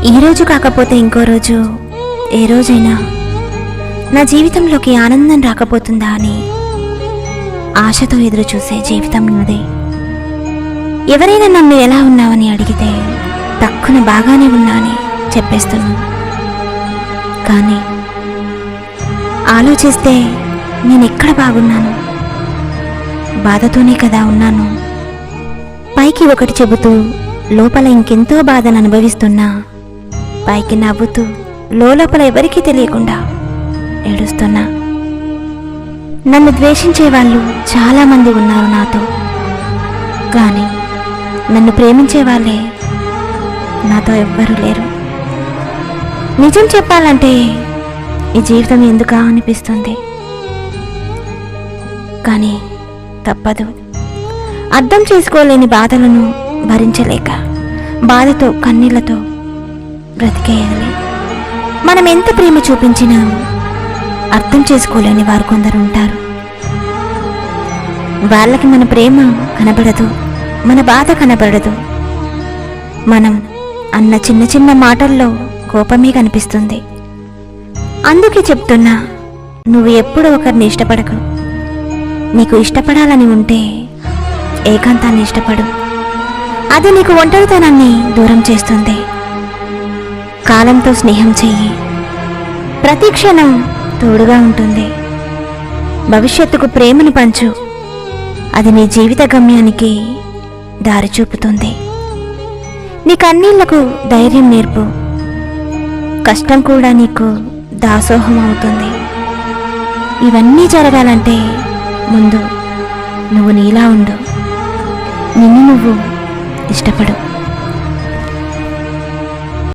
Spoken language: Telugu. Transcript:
ఈరోజు కాకపోతే ఇంకో రోజు, ఏ రోజైనా నా జీవితంలోకి ఆనందం రాకపోతుందా అని ఆశతో ఎదురు చూసే జీవితం నాదే. ఎవరైనా నన్ను ఎలా ఉన్నావని అడిగితే తక్కువ బాగానే ఉన్నా అని చెప్పేస్తున్నాను. కానీ ఆలోచిస్తే నేనెక్కడ బాగున్నాను? బాధతోనే కదా ఉన్నాను. పైకి ఒకటి చెబుతూ లోపల ఇంకెంతో బాధను అనుభవిస్తున్నా, పైకి నవ్వుతూ లోపల ఎవరికీ తెలియకుండా ఏడుస్తున్నా. నన్ను ద్వేషించే వాళ్ళు చాలామంది ఉన్నారు నాతో, కానీ నన్ను ప్రేమించే వాళ్ళే నాతో ఎవ్వరూ లేరు. నిజం చెప్పాలంటే ఈ జీవితం ఎందుకా అనిపిస్తుంది, కానీ తప్పదు. అర్థం చేసుకోలేని బాధలను భరించలేక బాధతో కన్నీళ్లతో బ్రతికేయాలి. మనం ఎంత ప్రేమ చూపించినా అర్థం చేసుకోలేని వారు కొందరు ఉంటారు. వాళ్ళకి మన ప్రేమ కనబడదు, మన బాధ కనబడదు. మనం అన్న చిన్న చిన్న మాటల్లో కోపమే కనిపిస్తుంది. అందుకే చెప్తున్నా, నువ్వు ఎప్పుడూ ఒకరిని ఇష్టపడకు. నీకు ఇష్టపడాలని ఉంటే ఏకాంతాన్ని ఇష్టపడు. అది నీకు ఒంటరితనాన్ని దూరం చేస్తుంది. కాలంతో స్నేహం చెయ్యి, ప్రతి క్షణం తోడుగా ఉంటుంది. భవిష్యత్తుకు ప్రేమను పంచు, అది నీ జీవిత గమ్యానికి దారి చూపుతుంది. నీ కన్నీళ్లకు ధైర్యం నేర్పు, కష్టం కూడా నీకు దాసోహం అవుతుంది. ఇవన్నీ జరగాలంటే ముందు నువ్వు నీలా ఉండు, నిన్ను నువ్వు ఇష్టపడు.